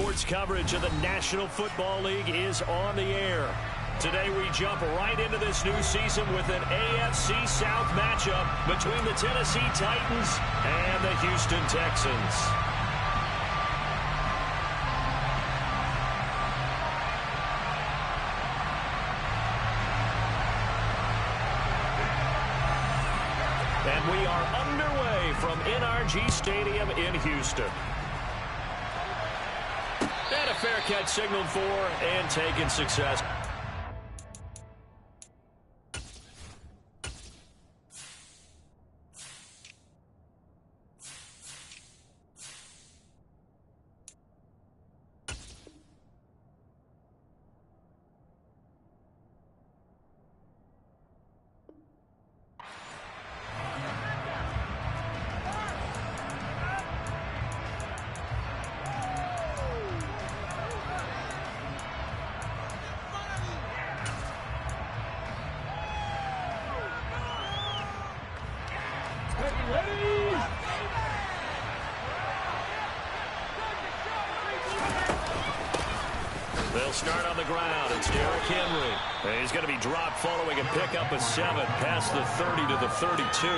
Sports coverage of the National Football League is on the air. Today we jump right into this new season with an AFC South matchup between the Tennessee Titans and the Houston Texans. And we are underway from NRG Stadium in Houston. And a fair catch signaled for and taken success. They'll start on the ground. It's Derrick Henry. And he's going to be dropped following a pickup of 7 past the 30 to the 32.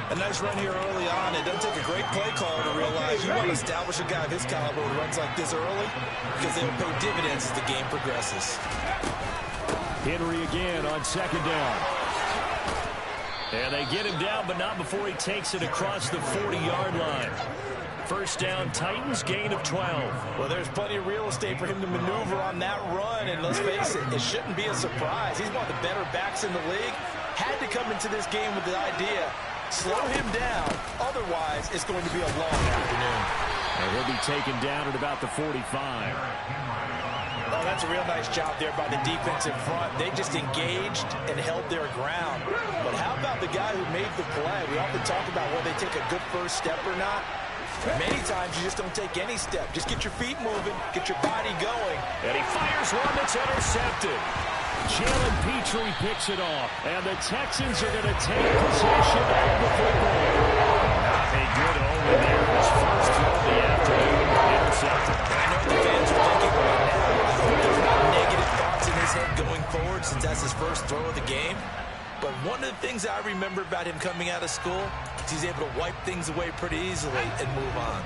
A nice run here early on. It doesn't take a great play call to realize you want to establish a guy of his caliber who runs like this early because they'll pay dividends as the game progresses. Henry again on second down. And they get him down, but not before he takes it across the 40-yard line. First down, Titans, gain of 12. Well, there's plenty of real estate for him to maneuver on that run, and let's face it, it shouldn't be a surprise. He's one of the better backs in the league. Had to come into this game with the idea, slow him down, otherwise it's going to be a long afternoon. And he'll be taken down at about the 45. Oh, that's a real nice job there by the defense in front. They just engaged and held their ground. But how about the guy who made the play? We often talk about whether they take a good first step or not. Many times you just don't take any step. Just get your feet moving, get your body going. And he fires one that's intercepted. Jalen Petrie picks it off. And the Texans are going to take possession of the football. Not a good omen there. His first throw of the afternoon, intercepted. I know what the fans are thinking right now. I hope there's no negative thoughts in his head going forward since that's his first throw of the game. But one of the things I remember about him coming out of school is he's able to wipe things away pretty easily and move on.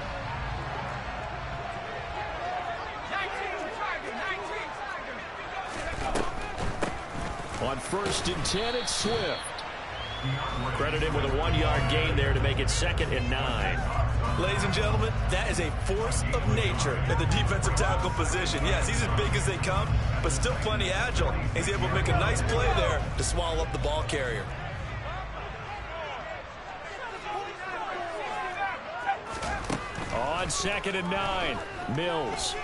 On 1st and 10, it's Swift. Credit him with a 1-yard gain there to make it 2nd and 9. Ladies and gentlemen, that is a force of nature at the defensive tackle position. Yes, he's as big as they come, but still plenty agile. He's able to make a nice play there to swallow up the ball carrier. On 2nd and 9, Mills.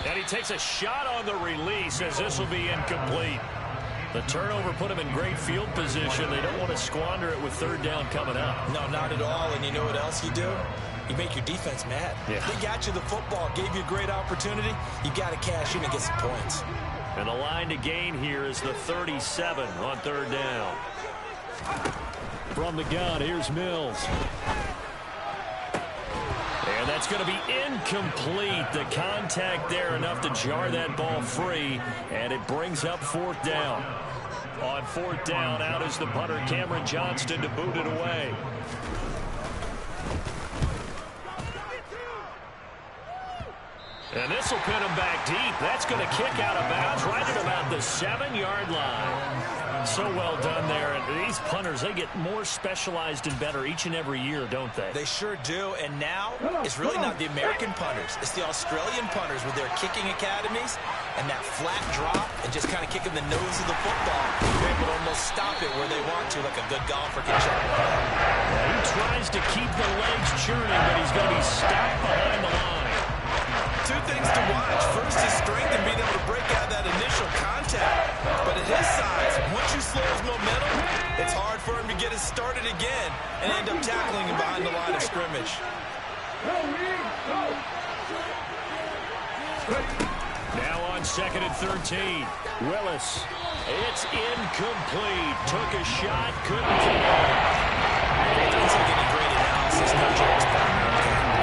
And he takes a shot on the release as this will be incomplete. The turnover put him in great field position. They don't want to squander it with 3rd down coming up. No, not at all. And you know what else you do? You make your defense mad. Yeah. They got you the football, gave you a great opportunity. You got to cash in and get some points. And the line to gain here is the 37 on 3rd down. From the gun, here's Mills. And that's going to be incomplete. The contact there enough to jar that ball free, and it brings up 4th down. On 4th down, out is the punter, Cameron Johnston, to boot it away. And this will pin him back deep. That's going to kick out of bounds right at about the 7-yard line. So well done there. And these punters, they get more specialized and better each and every year, don't they? They sure do. And now it's really not the American punters. It's the Australian punters with their kicking academies and that flat drop and just kind of kicking the nose of the football. They're able to almost stop it where they want to, like a good golfer can check it out. He tries to keep the legs churning, but he's going to be stopped behind the line. Two things to watch. First, his strength and being able to break out that initial contact. But at his size, once you slow his momentum, it's hard for him to get it started again and end up tackling him behind the line of scrimmage. Now on 2nd and 13, Willis. It's incomplete. Took a shot, couldn't get it. It doesn't take any great analysis, no James Brown.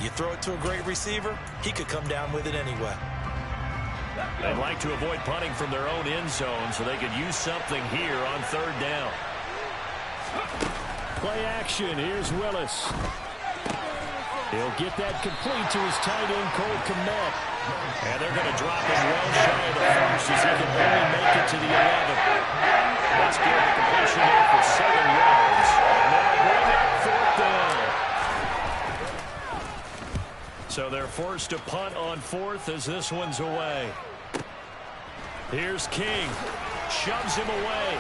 You throw it to a great receiver, he could come down with it anyway. They'd like to avoid punting from their own end zone so they could use something here on third down. Play action. Here's Willis. He'll get that complete to his tight end, Cole Kmet. And they're going to drop him well shy of the first as he can only make it to the 11. Let's get the completion there for 7 yards. And they'll bring up fourth down. So they're forced to punt on fourth as this one's away. Here's King. Shoves him away.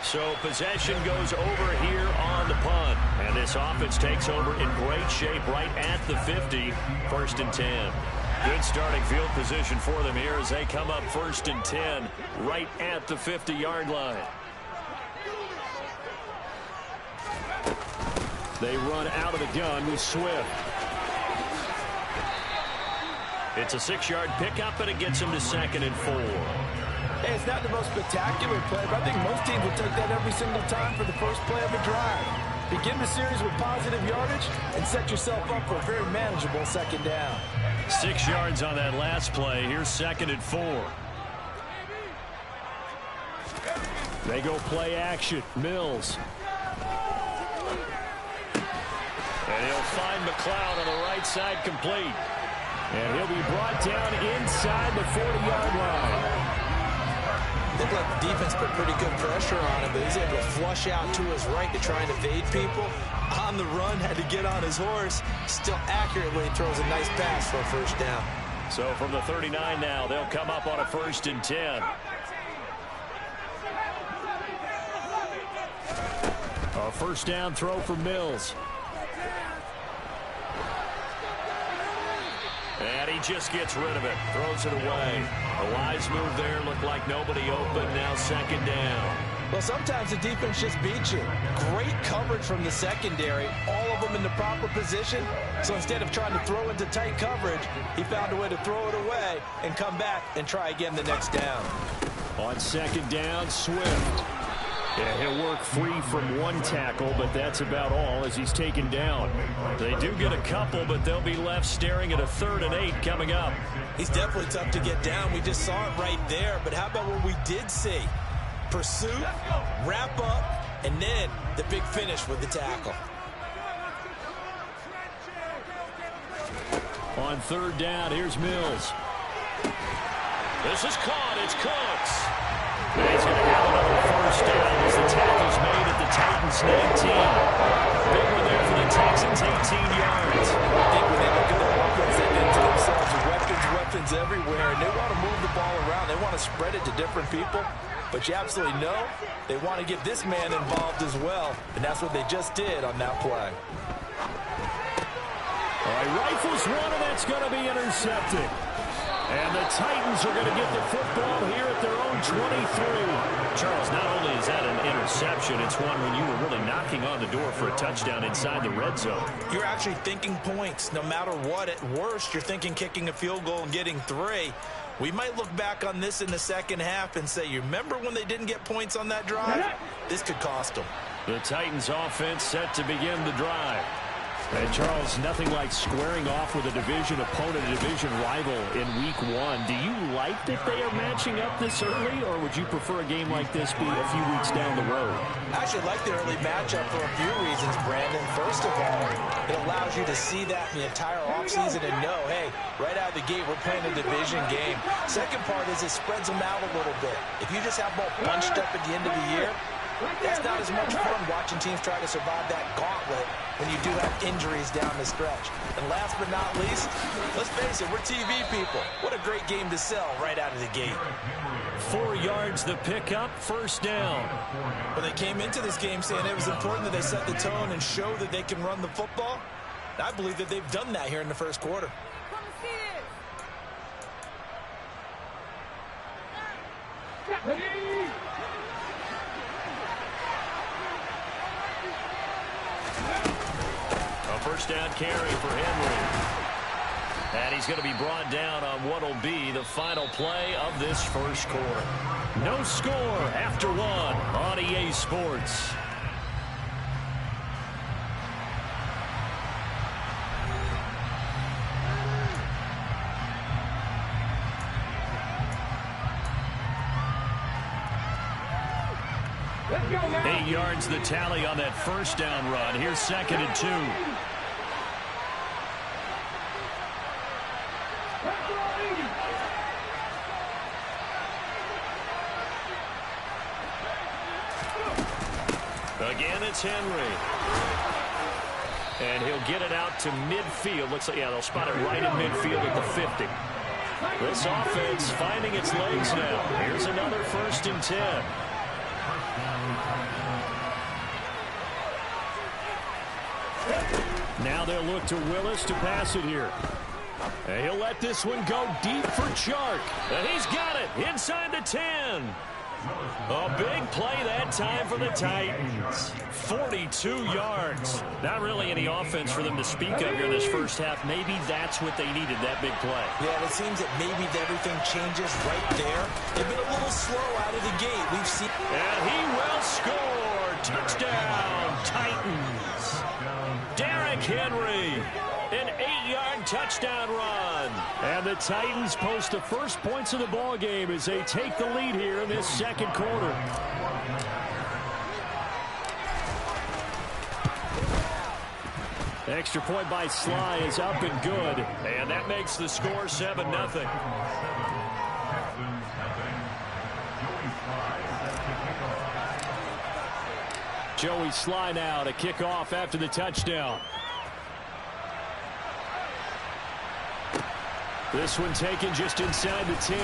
So possession goes over here on the punt. And this offense takes over in great shape right at the 50. 1st and 10. Good starting field position for them here as they come up 1st and 10 right at the 50-yard line. They run out of the gun with Swift. It's a 6-yard pickup, and it gets him to 2nd and 4. Hey, it's not the most spectacular play, but I think most teams will take that every single time for the first play of a drive. Begin the series with positive yardage and set yourself up for a very manageable 2nd down. 6 yards on that last play. Here's 2nd and 4. They go play action. Mills. And he'll find McLeod on the right side complete. And he'll be brought down inside the 40-yard line. Looked like the defense put pretty good pressure on him, but he's able to flush out to his right to try and evade people. On the run, had to get on his horse. Still accurately throws a nice pass for a 1st down. So from the 39 now, they'll come up on a 1st and 10. A 1st down throw for Mills. And he just gets rid of it. Throws it away. A wise move there. Looked like nobody open. Now 2nd down. Well, sometimes the defense just beats you. Great coverage from the secondary. All of them in the proper position. So instead of trying to throw into tight coverage, he found a way to throw it away and come back and try again the next down. On 2nd down, Swift. Yeah, he'll work free from one tackle, but that's about all as he's taken down. They do get a couple, but they'll be left staring at a 3rd and 8 coming up. He's definitely tough to get down. We just saw it right there. But how about what we did see? Pursuit, wrap up, and then the big finish with the tackle. On 3rd down, here's Mills. This is caught. It's Cooks. And he's going to have another 1st down as the tackle's made at the Titans' 19. Big one there for the Texans, 18 yards. I think when they look at their offense, they think to themselves, weapons everywhere, and they want to move the ball around. They want to spread it to different people. But you absolutely know they want to get this man involved as well, and that's what they just did on that play. All right, rifles one, and that's going to be intercepted. And the Titans are going to get the football here at their own 23. Charles, not only is that an interception, it's one when you were really knocking on the door for a touchdown inside the red zone. You're actually thinking points no matter what. At worst, you're thinking kicking a field goal and getting 3. We might look back on this in the 2nd half and say, you remember when they didn't get points on that drive? This could cost them. The Titans offense set to begin the drive. And Charles, nothing like squaring off with a division opponent, a division rival in week 1. Do you like that they are matching up this early, or would you prefer a game like this be a few weeks down the road? I actually like the early matchup for a few reasons, Brandon. First of all, it allows you to see that in the entire offseason and know, hey, right out of the gate, we're playing a division game. Second part is it spreads them out a little bit. If you just have them all bunched up at the end of the year, that's not as much fun watching teams try to survive that gauntlet when you do have injuries down the stretch. And last but not least, let's face it, we're TV people. What a great game to sell right out of the gate. 4 yards the pickup, 1st down. Well, they came into this game saying it was important that they set the tone and show that they can run the football. I believe that they've done that here in the 1st quarter. A 1st down carry for Henry. And he's going to be brought down on what will be the final play of this 1st quarter. No score after 1 on EA Sports. 8 yards the tally on that first down run. Here's 2nd and 2. Again, it's Henry. And he'll get it out to midfield. Looks like, yeah, they'll spot it right in midfield at the 50. This offense finding its legs now. Here's another 1st and 10. Now they'll look to Willis to pass it here. And he'll let this one go deep for Chark. And he's got it inside the 10. A big play that time for the Titans. 42 yards. Not really any offense for them to speak of here in this first half. Maybe that's what they needed, that big play. Yeah, it seems that maybe everything changes right there. They've been a little slow out of the gate. We've seen... And he will score. Touchdown, Titans. Derrick Henry. An 8-yard touchdown run. And the Titans post the first points of the ball game as they take the lead here in this second quarter. Extra point by Sly is up and good. And that makes the score 7-0. Joey Sly now to kick off after the touchdown. This one taken just inside the 10.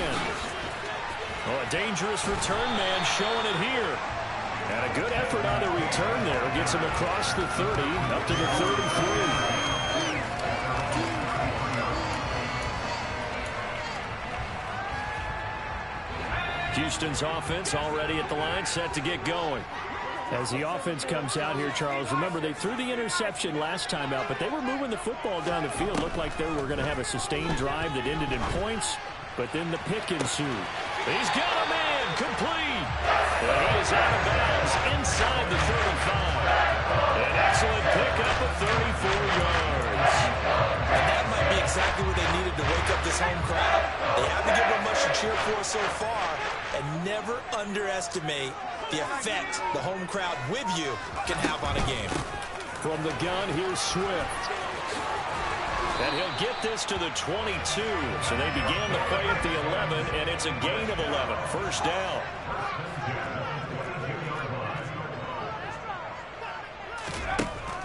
Oh, a dangerous return man showing it here. And a good effort on the return there. Gets him across the 30, up to the 33. Houston's offense already at the line, set to get going. As the offense comes out here, Charles, remember they threw the interception last time out, but they were moving the football down the field. Looked like they were going to have a sustained drive that ended in points, but then the pick ensued. He's got a man, complete. And he is out of bounds inside the 35. An excellent pickup of 34 yards. And that might be exactly what they needed to wake up this home crowd. They haven't given them much to cheer for so far, and never underestimate the effect the home crowd with you can have on a game. From the gun, here's Swift. And he'll get this to the 22. So they began the play at the 11, and it's a gain of 11. First down.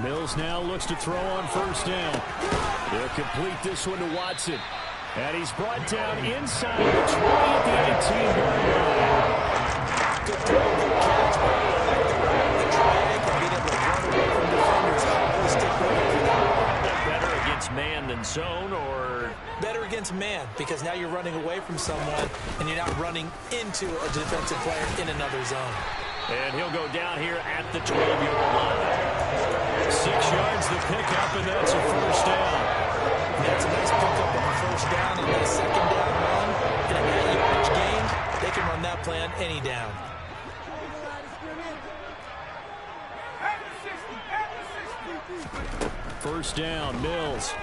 Mills now looks to throw on first down. They'll complete this one to Watson. And he's brought down inside the 20 at the 18-yard line. Good throw, good catch. I like the route, the drag, and being able to run away from defenders. I always stick with it. Better against man than zone, or? Better against man, because now you're running away from someone, and you're not running into a defensive player in another zone. And he'll go down here at the 12-yard line. 6 yards the pickup, and that's a first down. That's a nice pickup on the first down, and then a second down run. And a 8-yardage gain, they can run that play on any down. First down, Mills.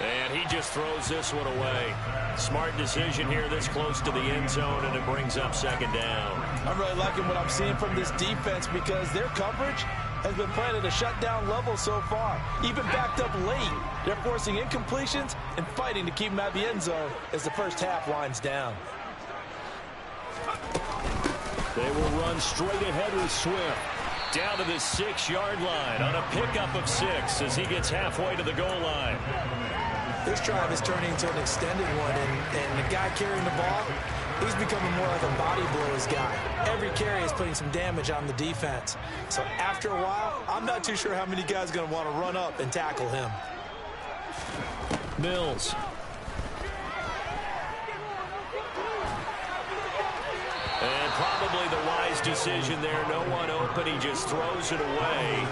And he just throws this one away. Smart decision here this close to the end zone, and it brings up second down. I'm really liking what I'm seeing from this defense because their coverage has been playing at a shutdown level so far. Even backed up late, they're forcing incompletions and fighting to keep them at the end zone as the first half winds down. They will run straight ahead with Swift. Down to the 6-yard line on a pickup of 6 as he gets halfway to the goal line. This drive is turning into an extended one, and the guy carrying the ball, he's becoming more like a body blows guy. Every carry is putting some damage on the defense. So after a while, I'm not too sure how many guys are going to want to run up and tackle him. Mills. And probably the wise decision there. No one open. He just throws it away.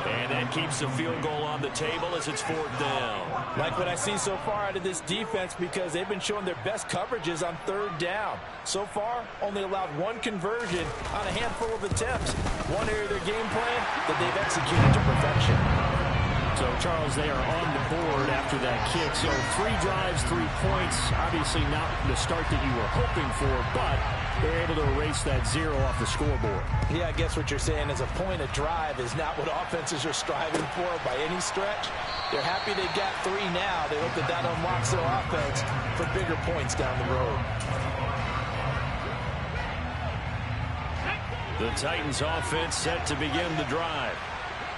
And that keeps the field goal on the table as it's 4th down. Like what I see so far out of this defense because they've been showing their best coverages on 3rd down. So far, only allowed 1 conversion on a handful of attempts. One area of their game plan that they've executed to perfection. So, Charles, they are on the board after that kick. So 3 drives, 3 points. Obviously not the start that you were hoping for, but they're able to erase that 0 off the scoreboard. Yeah, I guess what you're saying is a point of drive is not what offenses are striving for by any stretch. They're happy they got 3 now. They hope that that unlocks their offense for bigger points down the road. The Titans offense set to begin the drive.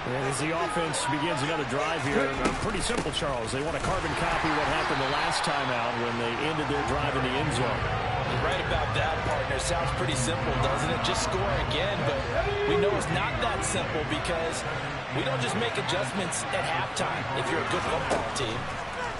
And as the offense begins another drive here, pretty simple, Charles. They want to carbon copy what happened the last time out when they ended their drive in the end zone. You're right about that, partner. Sounds pretty simple, doesn't it? Just score again, but we know it's not that simple because we don't just make adjustments at halftime if you're a good football team.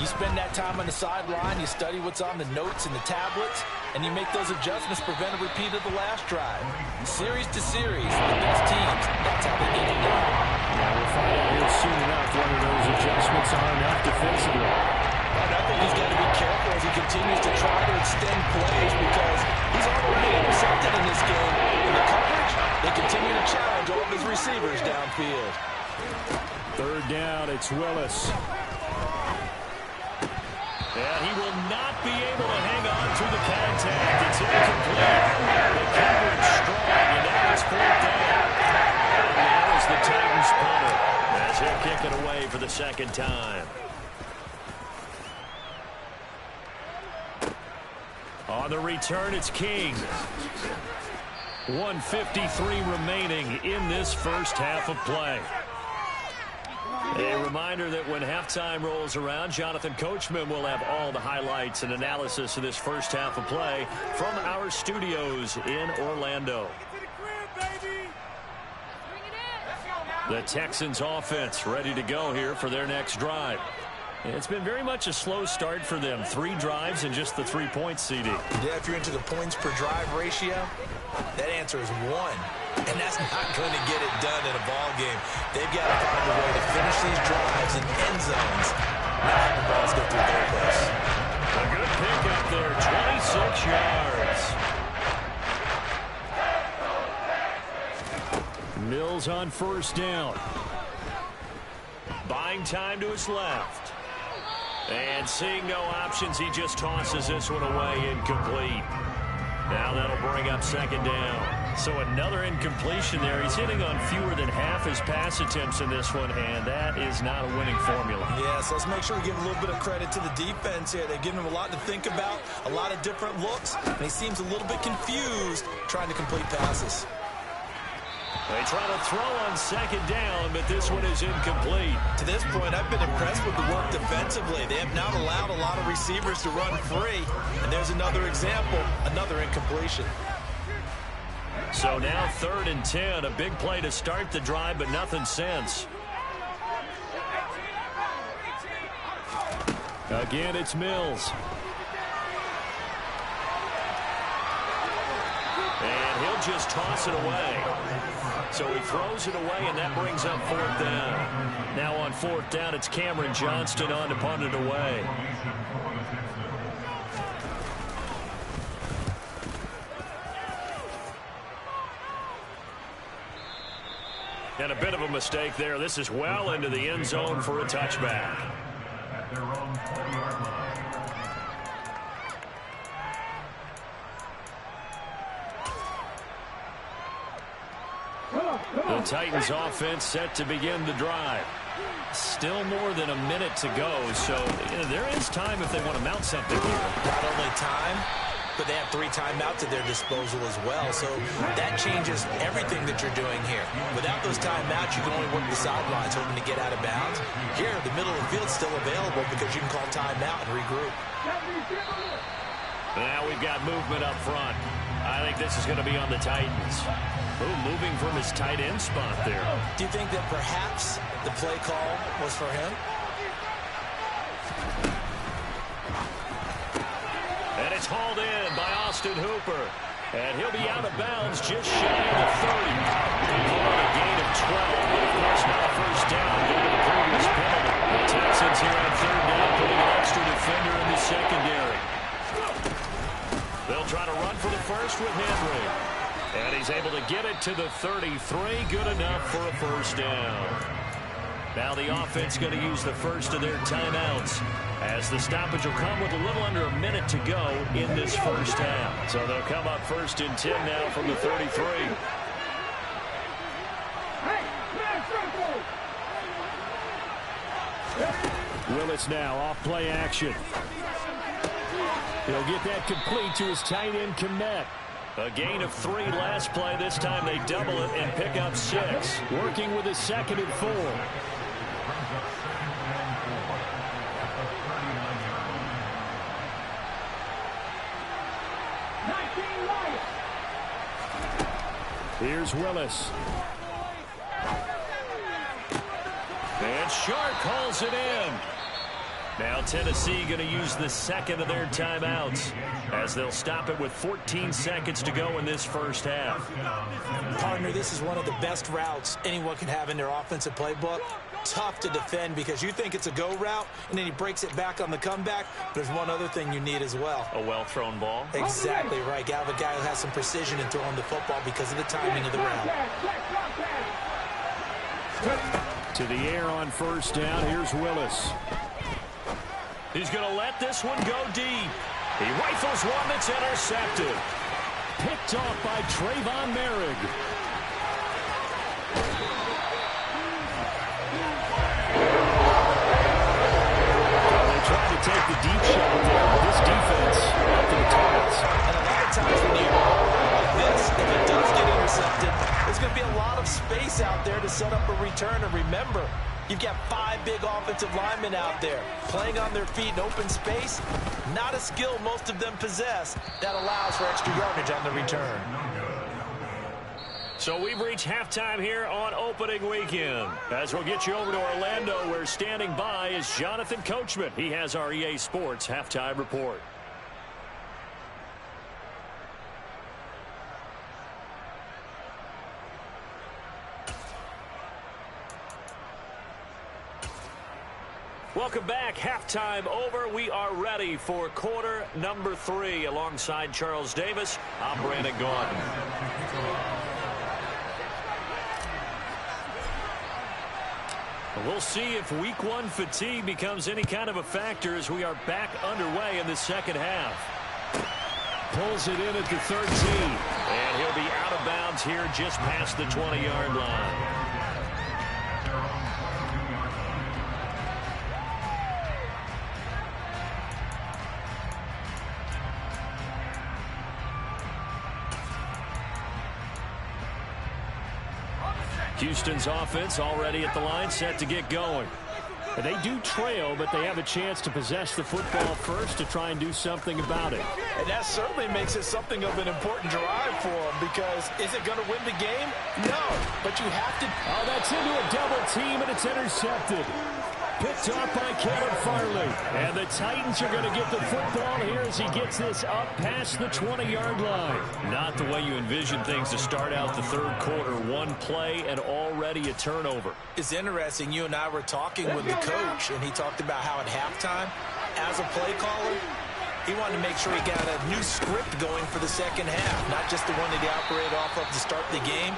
You spend that time on the sideline, you study what's on the notes and the tablets, and you make those adjustments, prevent a repeat of the last drive. Series to series, the best teams, that's how they get it done. Yeah, we'll find out here soon enough whether those adjustments are enough defensively. And I think he's got to be careful as he continues to try to extend plays because he's already intercepted in this game. In the coverage, they continue to challenge all of his receivers downfield. 3rd down, it's Willis. And he will not be able to hang on through the contact. It's incomplete. The coverage strong, and now it's 4th down. And now is the Titans punter as he'll kick it away for the 2nd time. On the return, it's King. 1:53 remaining in this first half of play. A reminder that when halftime rolls around, Jonathan Coachman will have all the highlights and analysis of this first half of play from our studios in Orlando. The Texans offense ready to go here for their next drive. It's been very much a slow start for them. 3 drives and just the 3 points, CD. Yeah, if you're into the points per drive ratio, that answer is 1. And that's not going to get it done in a ball game. They've got to find a way to finish these drives in end zones, not have the balls go through their place. A good pick up there, 26 yards. Mills on 1st down. Buying time to his left. And seeing no options, he just tosses this one away, incomplete. Now that'll bring up 2nd down. So another incompletion there. He's hitting on fewer than half his pass attempts in this one, and that is not a winning formula. Yeah, so let's make sure we give a little bit of credit to the defense here. They've given him a lot to think about, a lot of different looks, and he seems a little bit confused trying to complete passes. They try to throw on 2nd down, but this one is incomplete. To this point, I've been impressed with the work defensively. They have not allowed a lot of receivers to run free. And there's another example, another incompletion. So now 3rd and 10, a big play to start the drive, but nothing since. Again, it's Mills. And he'll just toss it away. So he throws it away, and that brings up 4th down. Now on 4th down, it's Cameron Johnston on to punt it away. And a bit of a mistake there. This is well into the end zone for a touchback. The Titans offense set to begin the drive. Still more than a minute to go, so there is time if they want to mount something here. Not only time, but they have 3 timeouts at their disposal as well, so that changes everything that you're doing here. Without those timeouts, you can only work the sidelines hoping to get out of bounds. Here, the middle of the field is still available because you can call timeout and regroup. Now we've got movement up front. I think this is going to be on the Titans. Ooh, moving from his tight end spot there. Do you think that perhaps the play call was for him? And it's hauled in by Austin Hooper. And he'll be out of bounds just shy of the 30. On a gain of 12, but of course not a first down due to the previous penalty. The Texans here on 3rd down, putting an extra defender in the secondary. They'll try to run for the first with Henry. And he's able to get it to the 33. Good enough for a first down. Now the offense going to use the first of their timeouts, as the stoppage will come with a little under a minute to go in this first half. So they'll come up 1st and 10 now from the 33. Willis now off play action. He'll get that complete to his tight end, Kmet. A gain of 3 last play. This time they double it and pick up 6. Working with a 2nd and 4. Here's Willis. And Sharp calls it in. Now Tennessee going to use the 2nd of their timeouts, as they'll stop it with 14 seconds to go in this first half. Partner, this is one of the best routes anyone can have in their offensive playbook. Tough to defend because you think it's a go route, and then he breaks it back on the comeback. There's one other thing you need as well. A well-thrown ball? Exactly right. You have a guy who has some precision in throwing the football because of the timing of the route. To the air on 1st down. Here's Willis. He's going to let this one go deep. He rifles one that's intercepted. Picked off by Trayvon Merrick. They tried to take the deep shot there, but this defense up to the targets. And a lot of times when you like this, if it does get intercepted, there's going to be a lot of space out there to set up a return. And remember, you've got 5 big offensive linemen out there playing on their feet in open space. Not a skill most of them possess that allows for extra yardage on the return. So we've reached halftime here on opening weekend. As we'll get you over to Orlando, where standing by is Jonathan Coachman. He has our EA Sports halftime report. Welcome back. Halftime over. We are ready for quarter number 3. Alongside Charles Davis, I'm Brandon Gaudin. We'll see if week 1 fatigue becomes any kind of a factor as we are back underway in the second half. Pulls it in at the 13. And he'll be out of bounds here just past the 20-yard line. Houston's offense already at the line, set to get going. They do trail, but they have a chance to possess the football first to try and do something about it. And that certainly makes it something of an important drive for them, because is it going to win the game? No, but you have to. Oh, that's into a double team, and it's intercepted. Picked off by Caleb Farley. And the Titans are going to get the football here as he gets this up past the 20-yard line. Not the way you envision things to start out the third quarter. One play and already a turnover. It's interesting. You and I were talking with the coach, and he talked about how at halftime, as a play caller, he wanted to make sure he got a new script going for the second half, not just the one that he operated off of to start the game.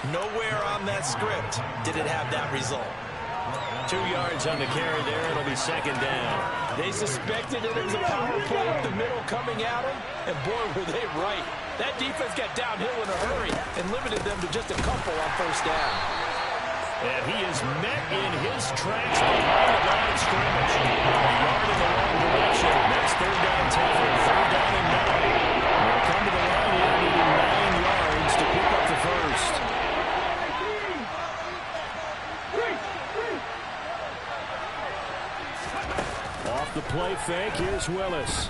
Nowhere on that script did it have that result. 2 yards on the carry there. It'll be second down. They suspected it was a power play up the middle coming at them, and boy, were they right. That defense got downhill in a hurry and limited them to just a couple on first down. And he is met in his tracks behind the line of scrimmage. A yard in the wrong direction. That's third down 10. Third down and 9. They'll come to the line here, needing 9 yards to pick up the first. Off the play fake, here's Willis.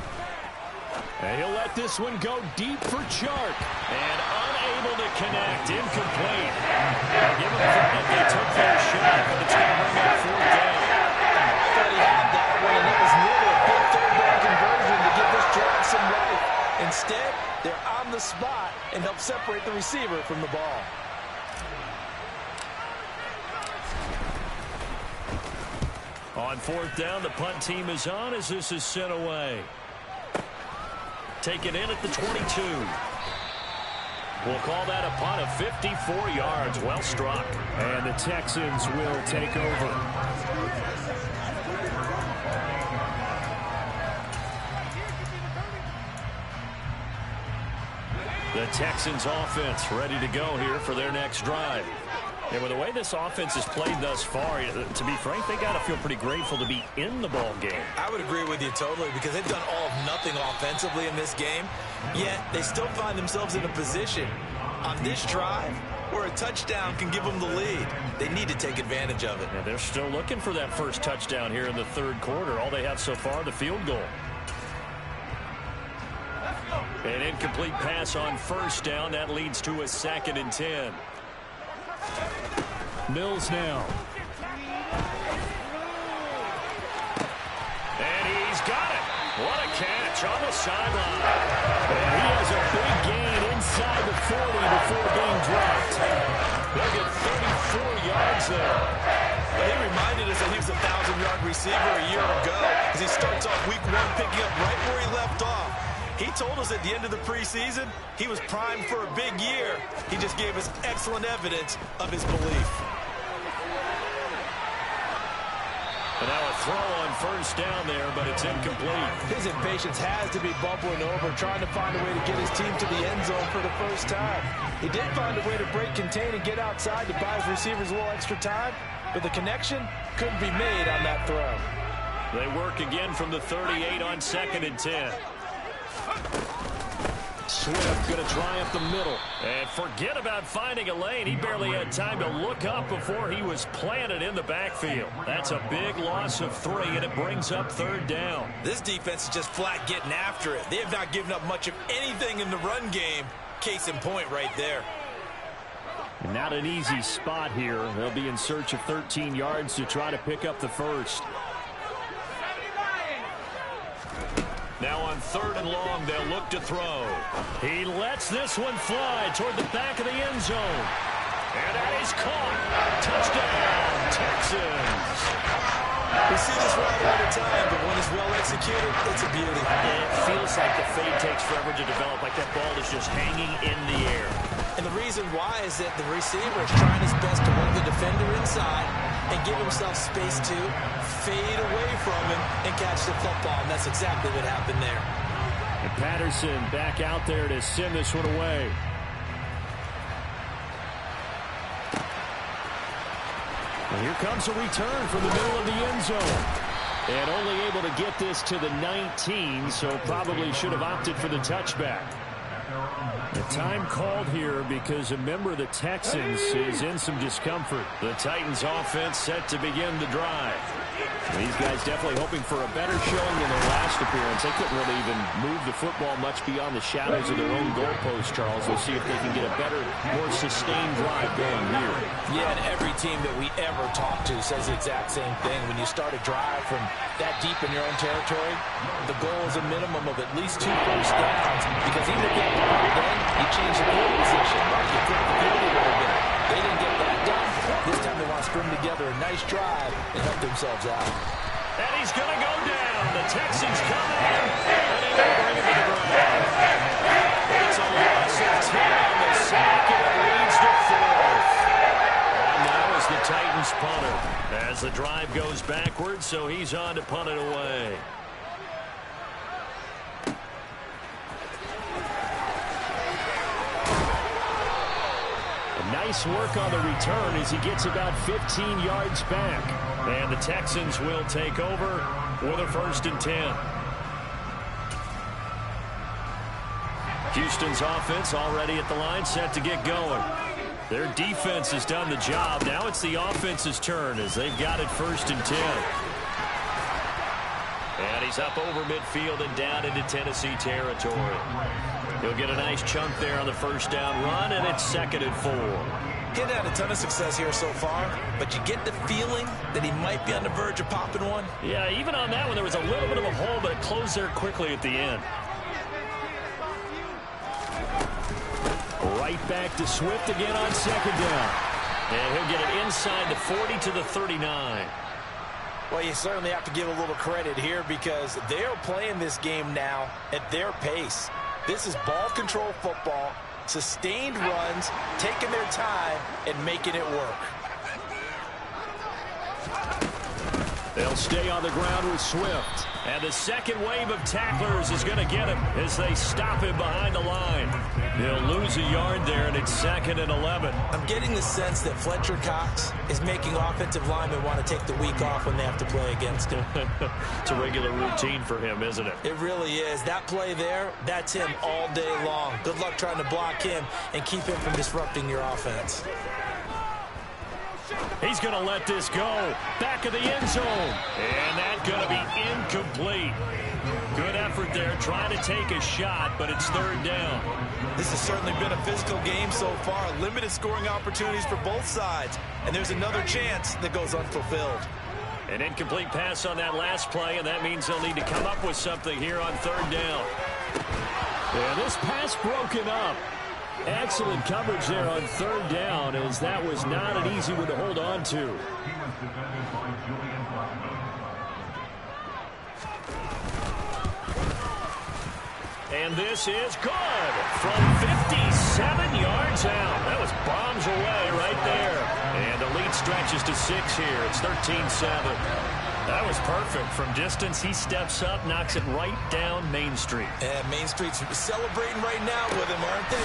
And he'll let this one go deep for Chark. And unable to connect, incomplete. I'll give them credit, they took their shot, but it's going to bring up fourth down. I thought he had that one, and it was nearly a big third down conversion to give this drive some life. Instead, they're on the spot and help separate the receiver from the ball. On fourth down, the punt team is on as this is sent away. Taken in at the 22. We'll call that a punt of 54 yards. Well struck. And the Texans will take over. The Texans offense ready to go here for their next drive. And with the way this offense has played thus far, to be frank, they got to feel pretty grateful to be in the ball game. I would agree with you totally because they've done all of nothing offensively in this game, yet they still find themselves in a position on this drive where a touchdown can give them the lead. They need to take advantage of it. And they're still looking for that first touchdown here in the third quarter. All they have so far, the field goal. An incomplete pass on first down. That leads to a 2nd and 10. Mills now. And he's got it. What a catch on the sideline. And he has a big gain inside the 40 before being dropped. They'll get 34 yards there. But he reminded us that he was a 1,000-yard receiver a year ago as he starts off week 1 picking up right where he left off. He told us at the end of the preseason he was primed for a big year. He just gave us excellent evidence of his belief. And now a throw on first down there, but it's incomplete. His impatience has to be bubbling over, trying to find a way to get his team to the end zone for the first time. He did find a way to break, contain, and get outside to buy his receivers a little extra time, but the connection couldn't be made on that throw. They work again from the 38 on 2nd and 10. Swift going to try up the middle. And forget about finding a lane. He barely had time to look up before he was planted in the backfield. That's a big loss of 3, and it brings up 3rd down. This defense is just flat getting after it. They have not given up much of anything in the run game. Case in point right there. Not an easy spot here. They'll be in search of 13 yards to try to pick up the first. Now on 3rd and long, they'll look to throw. He lets this one fly toward the back of the end zone. And that is caught. Touchdown, Texans. We see this route all the time, but when it's well executed, it's a beauty. It feels like the fade takes forever to develop, like that ball is just hanging in the air. And the reason why is that the receiver is trying his best to work the defender inside and give himself space to fade away from him and catch the football, and that's exactly what happened there. And Patterson back out there to send this one away. And here comes a return from the middle of the end zone. And only able to get this to the 19, so probably should have opted for the touchback. The time called here because a member of the Texans is in some discomfort. The Titans offense set to begin the drive. These guys definitely hoping for a better showing than their last appearance. They couldn't really even move the football much beyond the shadows of their own goalpost, Charles. We'll see if they can get a better, more sustained drive going here. Yeah, and every team that we ever talk to says the exact same thing. When you start a drive from that deep in your own territory, the goal is a minimum of at least 2 first downs, because even if you have to punt then, you change the field position, right? You flip the field a little bit. They didn't get that done. This time they want to string together a nice drive and help themselves out. And he's going to go down. The Texans come in, and they will bring him to the ground. It's a loss of 10 on the sack, and it leads to 4th. And now is the Titans punter as the drive goes backwards, so he's on to punt it away. Nice work on the return as he gets about 15 yards back. And the Texans will take over with a 1st and 10. Houston's offense already at the line, set to get going. Their defense has done the job. Now it's the offense's turn as they've got it 1st and 10. And he's up over midfield and down into Tennessee territory. He'll get a nice chunk there on the first down run, and it's 2nd and 4. He's had a ton of success here so far, but you get the feeling that he might be on the verge of popping one. Yeah, even on that one, there was a little bit of a hole, but it closed there quickly at the end. Right back to Swift again on 2nd down. And he'll get it inside the 40 to the 39. Well, you certainly have to give a little credit here because they're playing this game now at their pace. This is ball control football, Sustained runs, taking their time, and making it work. They'll stay on the ground with Swift. And the second wave of tacklers is going to get him as they stop him behind the line. He'll lose a yard there, and it's 2nd and 11. I'm getting the sense that Fletcher Cox is making offensive linemen want to take the week off when they have to play against him. It's a regular routine for him, isn't it? It really is. That play there, that's him all day long. Good luck trying to block him and keep him from disrupting your offense. He's going to let this go. Back of the end zone. And that's going to be incomplete. Good effort there, trying to take a shot, but it's 3rd down. This has certainly been a physical game so far. Limited scoring opportunities for both sides. And there's another chance that goes unfulfilled. An incomplete pass on that last play, and that means they'll need to come up with something here on 3rd down. And this pass broken up. Excellent coverage there on 3rd down, as that was not an easy one to hold on to. And this is good from 57 yards out. That was bombs away right there. And the lead stretches to 6 here. It's 13-7. That was perfect. From distance, he steps up, knocks it right down Main Street. And Main Street's celebrating right now with him, aren't they?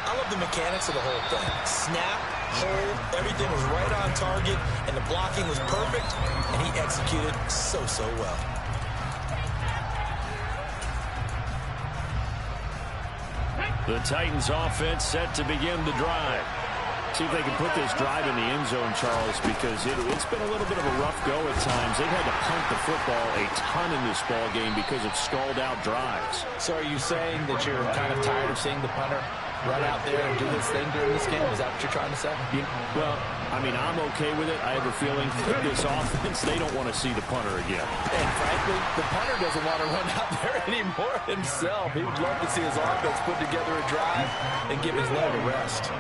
I love the mechanics of the whole thing. Snap, hold, everything was right on target, and the blocking was perfect, and he executed so well. The Titans offense set to begin the drive. See if they can put this drive in the end zone, Charles, because it's been a little bit of a rough go at times. They've had to punt the football a ton in this ball game because of stalled-out drives. So are you saying that you're kind of tired of seeing the punter run out there and do this thing during this game? Is that what you're trying to say? Yeah, well, I mean, I'm okay with it. I have a feeling that this offense, they don't want to see the punter again. And frankly, the punter doesn't want to run out there anymore himself. He would love to see his offense put together a drive and give his leg a rest.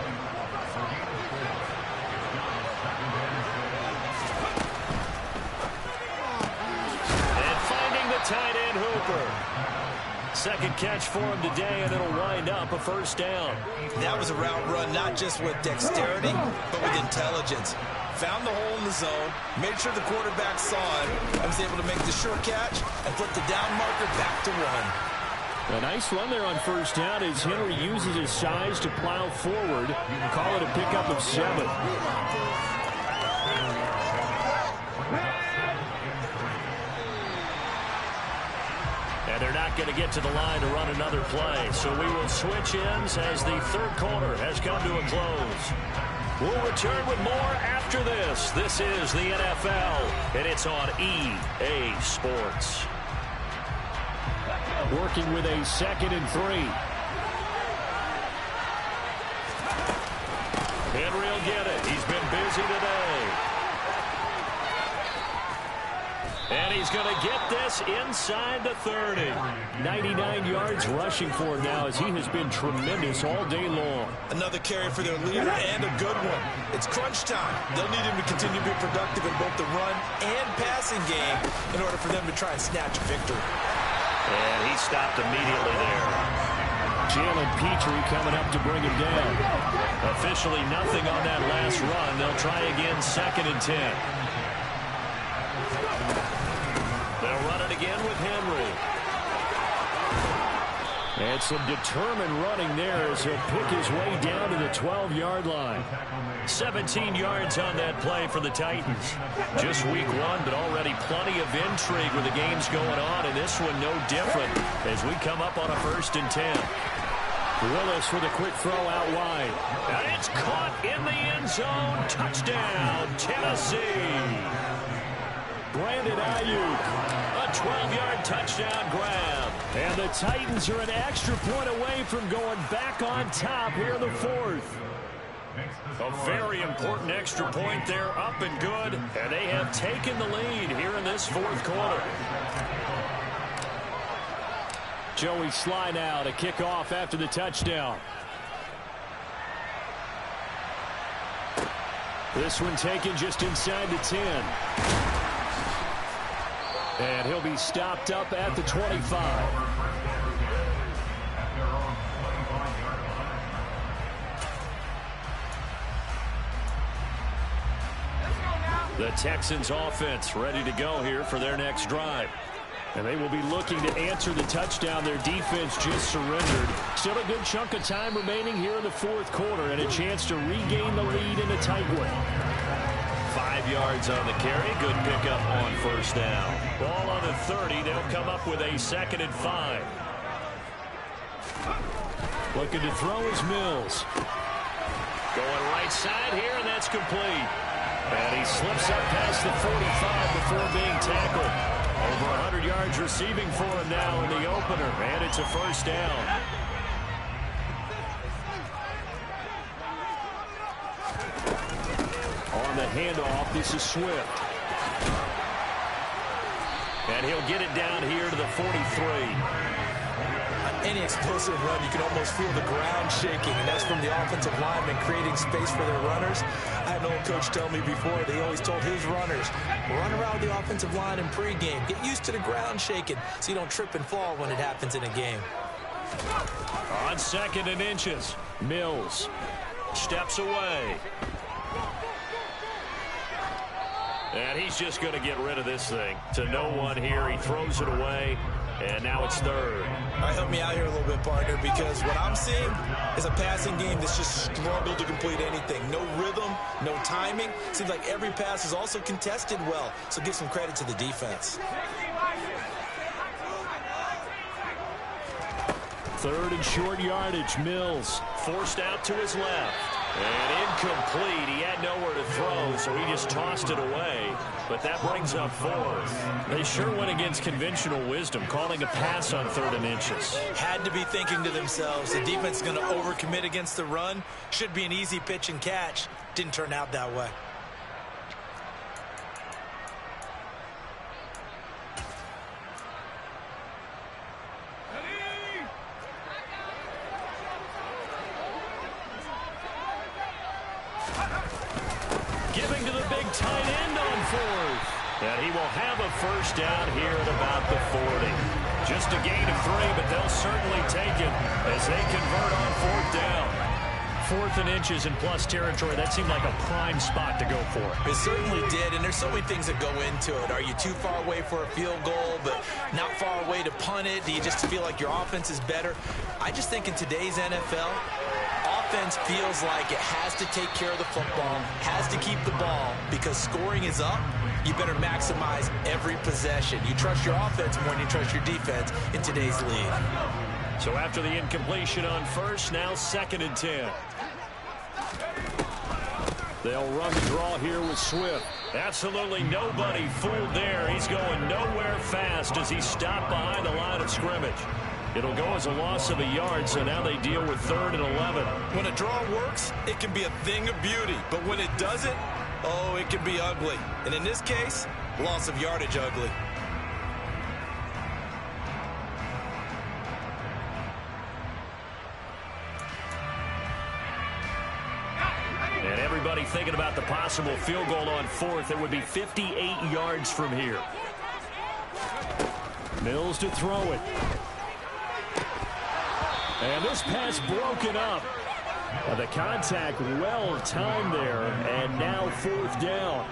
Tight end Hooper. Second catch for him today, and it'll wind up a 1st down. That was a route run, not just with dexterity, but with intelligence. Found the hole in the zone, made sure the quarterback saw it, and was able to make the short catch and flip the down marker back to 1. A nice run there on 1st down as Henry uses his size to plow forward. Call it a pickup of 7. And they're not going to get to the line to run another play. So we will switch ends as the 3rd quarter has come to a close. We'll return with more after this. This is the NFL, and it's on EA Sports. Working with a 2nd and 3. Henry will get it. He's been busy today. And he's going to get this inside the 30. 99 yards rushing for him now as he has been tremendous all day long. Another carry for their leader and a good one. It's crunch time. They'll need him to continue to be productive in both the run and passing game in order for them to try and snatch a victory. And he stopped immediately there. Jalen Petrie coming up to bring him down. Officially nothing on that last run. They'll try again 2nd and 10. They'll run it again with Henry. And some determined running there as he'll pick his way down to the 12-yard line. 17 yards on that play for the Titans. Just week 1, but already plenty of intrigue with the games going on, and this one no different as we come up on a 1st and 10. Willis with a quick throw out wide. And it's caught in the end zone. Touchdown, Tennessee. Brandon Ayuk, a 12-yard touchdown grab. And the Titans are an extra point away from going back on top here in the 4th. A very important extra point there, up and good. And they have taken the lead here in this 4th quarter. Joey Sly now to kick off after the touchdown. This one taken just inside the 10. And he'll be stopped up at the 25. The Texans offense ready to go here for their next drive. And they will be looking to answer the touchdown their defense just surrendered. Still a good chunk of time remaining here in the fourth quarter and a chance to regain the lead in a tight one. 5 yards on the carry. Good pickup on first down. Ball on the 30. They'll come up with a 2nd and 5. Looking to throw is Mills. Going right side here, and that's complete. And he slips up past the 45 before being tackled. Over 100 yards receiving for him now in the opener, and it's a first down. On the handoff, this is Swift. And he'll get it down here to the 43. Any explosive run, you can almost feel the ground shaking, and that's from the offensive linemen creating space for their runners. I had an old coach tell me before, they always told his runners, run around the offensive line in pregame. Get used to the ground shaking so you don't trip and fall when it happens in a game. On 2nd and inches, Mills steps away. And he's just going to get rid of this thing. To no one here, he throws it away. And now it's 3rd. All right, help me out here a little bit, partner, because what I'm seeing is a passing game that's just struggled to complete anything. No rhythm, no timing. Seems like every pass is also contested well, so give some credit to the defense. 3rd and short yardage, Mills forced out to his left. And incomplete. He had nowhere to throw, so he just tossed it away. But that brings up 4th. They sure went against conventional wisdom, calling a pass on 3rd and inches. Had to be thinking to themselves, the defense is going to overcommit against the run. Should be an easy pitch and catch. Didn't turn out that way. Giving to the big tight end on 4th. And he will have a first down here at about the 40. Just a gain of 3, but they'll certainly take it as they convert on 4th down. 4th and inches in plus territory, that seemed like a prime spot to go for. It certainly did, and there's so many things that go into it. Are you too far away for a field goal, but not far away to punt it? Do you just feel like your offense is better? I just think in today's NFL, offense feels like it has to take care of the football, has to keep the ball, because scoring is up. You better maximize every possession. You trust your offense more than you trust your defense in today's league. So after the incompletion on 1st, now 2nd and 10. They'll run the draw here with Swift. Absolutely nobody fooled there. He's going nowhere fast as he's stopped behind the line of scrimmage. It'll go as a loss of a yard, so now they deal with 3rd and 11. When a draw works, it can be a thing of beauty. But when it doesn't, oh, it can be ugly. And in this case, loss of yardage ugly. And everybody thinking about the possible field goal on 4th. It would be 58 yards from here. Mills to throw it. And this pass broken up. The contact well timed there, and now 4th down.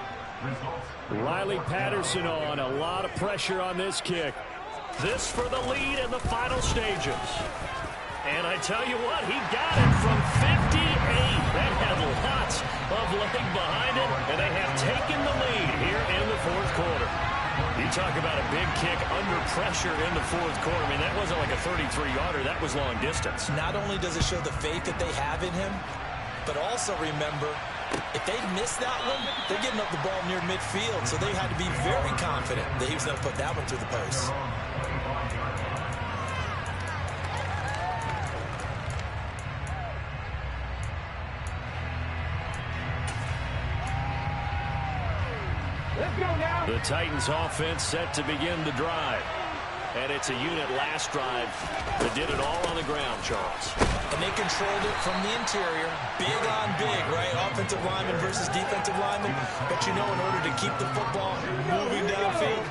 Riley Patterson on, a lot of pressure on this kick. This for the lead in the final stages. And I tell you what, he got it from 58. That had lots of leg behind it, and they have taken the lead here in the 4th quarter. You talk about a big kick under pressure in the 4th quarter. I mean, that wasn't like a 33-yarder. That was long distance. Not only does it show the faith that they have in him, but also remember, if they miss that one, they're giving up the ball near midfield. So they had to be very confident that he was going to put that one through the post. The Titans offense set to begin the drive. And it's a unit last drive that did it all on the ground, Charles. And they controlled it from the interior. Big on big, right? Offensive lineman versus defensive lineman. But you know, in order to keep the football moving downfield,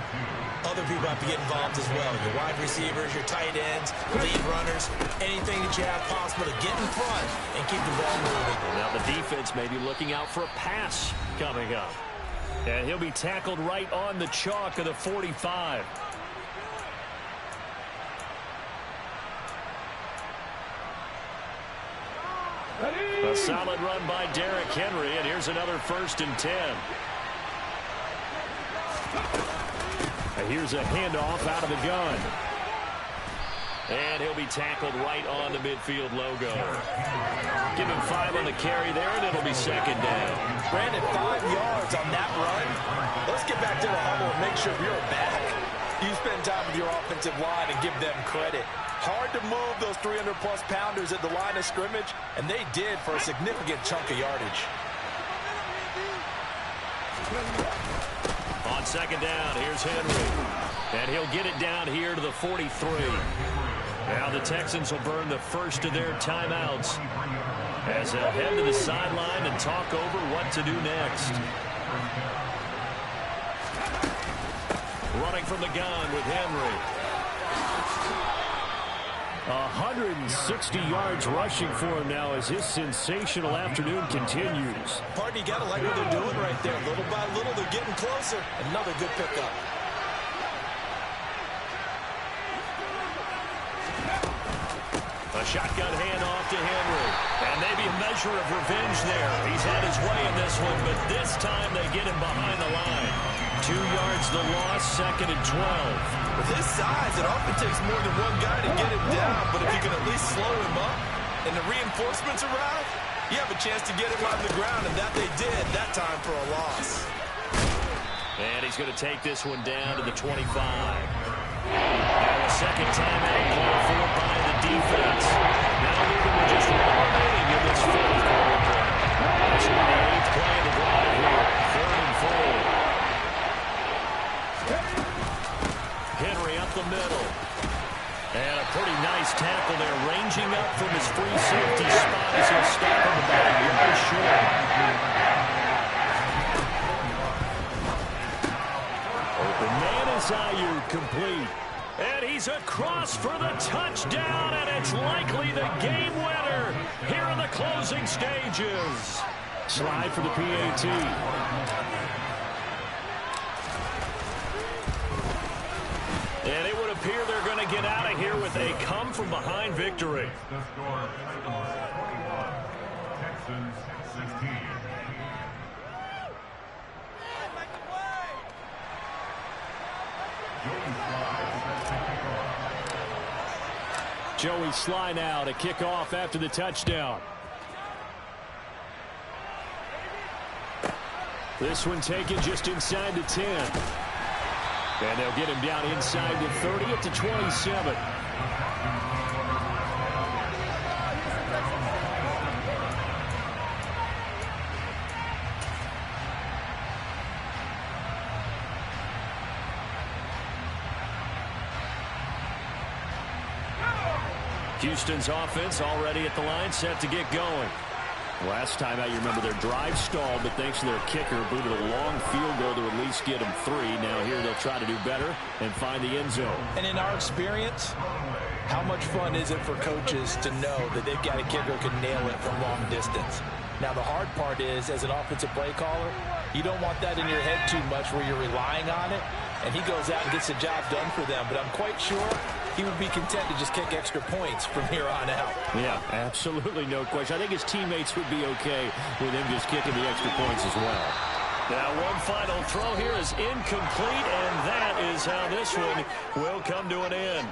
other people have to get involved as well. Your wide receivers, your tight ends, lead runners, anything that you have possible to get in front and keep the ball moving. Well, now the defense may be looking out for a pass coming up. And he'll be tackled right on the chalk of the 45. A solid run by Derrick Henry, and here's another 1st and 10. And here's a handoff out of the gun. And he'll be tackled right on the midfield logo. Give him 5 on the carry there, and it'll be 2nd down. Brandon, 5 yards on that run. Let's get back to the huddle and make sure you're back. You spend time with your offensive line and give them credit. Hard to move those 300-plus pounders at the line of scrimmage, and they did for a significant chunk of yardage. On 2nd down, here's Henry. And he'll get it down here to the 43. Now the Texans will burn the first of their timeouts as they'll head to the sideline and talk over what to do next. Running from the gun with Henry. 160 yards rushing for him now as his sensational afternoon continues. Partner, you got to like what they're doing right there. Little by little, they're getting closer. Another good pickup. A shotgun handoff to Henry. And maybe a measure of revenge there. He's had his way in this one, but this time they get him behind the line. 2 yards the loss, 2nd and 12. With his size, it often takes more than one guy to get him down, but if you can at least slow him up and the reinforcements arrive, you have a chance to get him on the ground, and that they did that time for a loss. And he's going to take this one down to the 25. And a second timeout called for by the defense. Now moving with just 1 remaining in this 4th quarter. This will be the 8th play of the drive here. 3rd and 4. Henry up the middle. And a pretty nice tackle there, ranging up from his free safety spot as he'll stop him about a yard short. Open man is Ayuk, complete. And he's across for the touchdown, and it's likely the game winner here in the closing stages. Slide for the PAT. And it would appear they're going to get out of here with a come-from-behind victory. The score, Texans 16. Joey Sly now to kick off after the touchdown. This one taken just inside the 10. And they'll get him down inside the 30 at the 27. Houston's offense already at the line, set to get going. Last time out, you remember their drive stalled, but thanks to their kicker, booted a long field goal to at least get them 3. Now here they'll try to do better and find the end zone. And in our experience, how much fun is it for coaches to know that they've got a kicker who can nail it from long distance? Now the hard part is, as an offensive play caller, you don't want that in your head too much where you're relying on it, and he goes out and gets the job done for them. But I'm quite sure he would be content to just kick extra points from here on out. Yeah, absolutely no question. I think his teammates would be okay with him just kicking the extra points as well. Now one final throw here is incomplete, and that is how this one will come to an end.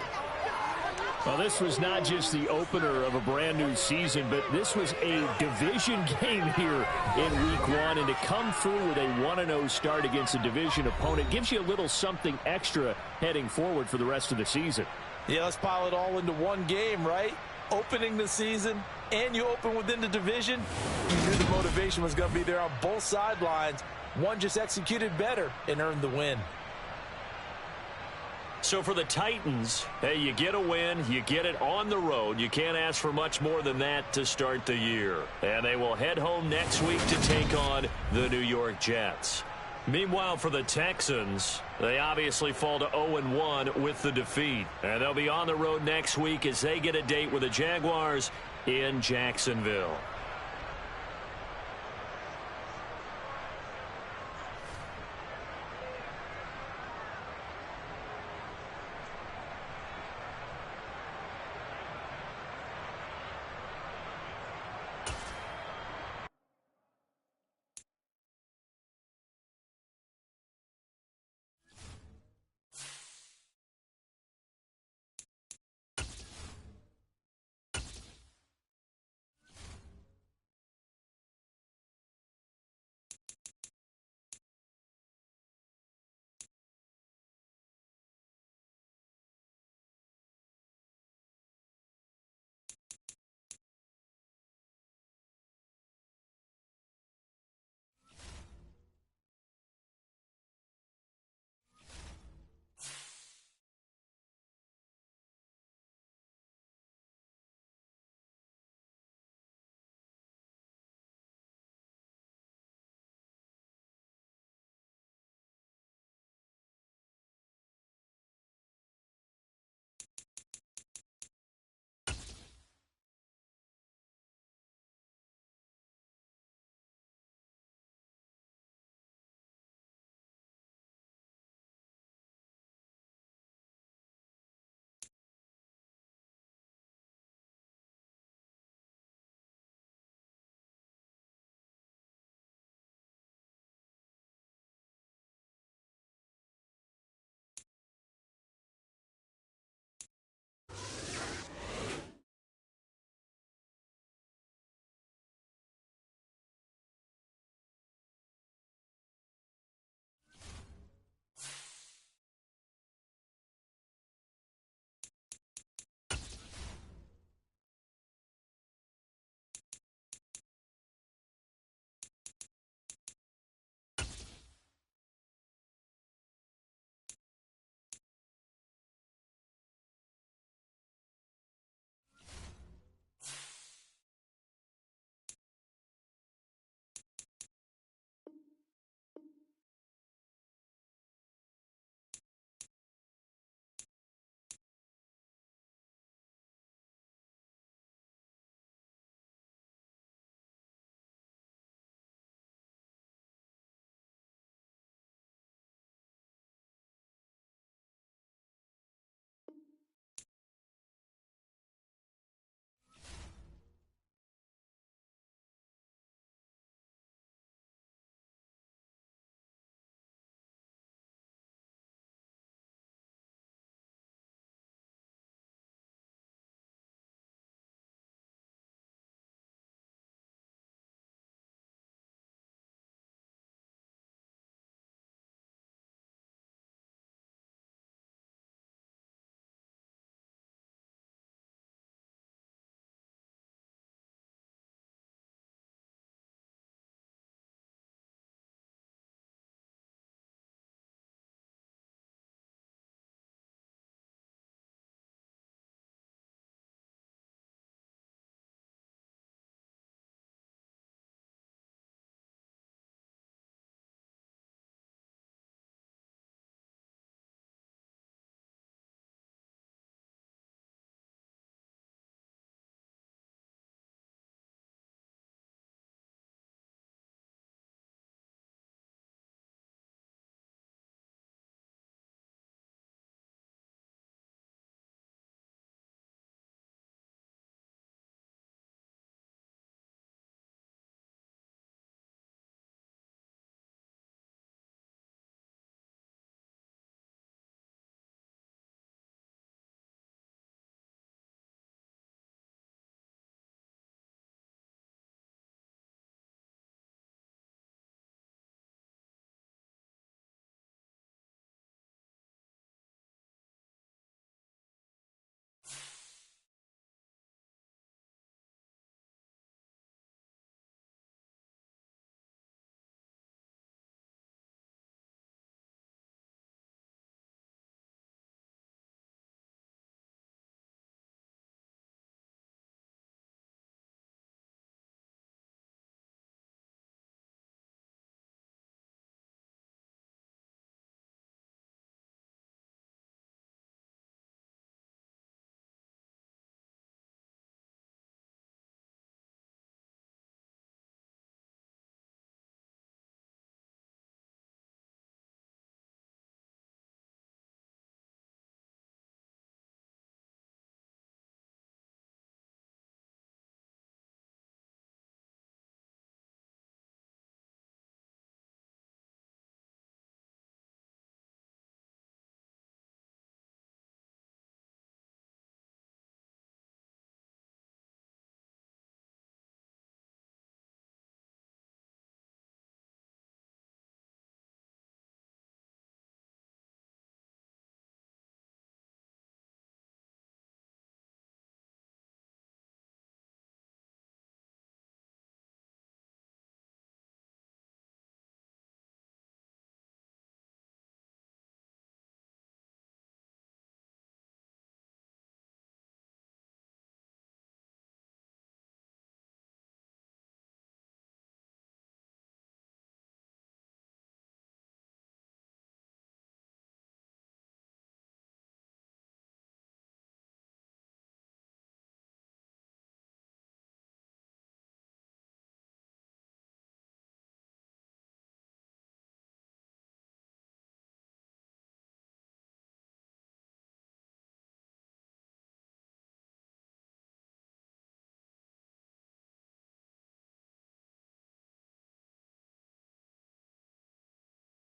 Well, this was not just the opener of a brand new season, but this was a division game here in week 1. And to come through with a 1-0 start against a division opponent gives you a little something extra heading forward for the rest of the season. Yeah, let's pile it all into one game, right? Opening the season, and you open within the division. You knew the motivation was going to be there on both sidelines. One just executed better and earned the win. So for the Titans, hey, you get a win, you get it on the road. You can't ask for much more than that to start the year. And they will head home next week to take on the New York Jets. Meanwhile, for the Texans, they obviously fall to 0-1 with the defeat. And they'll be on the road next week as they get a date with the Jaguars in Jacksonville.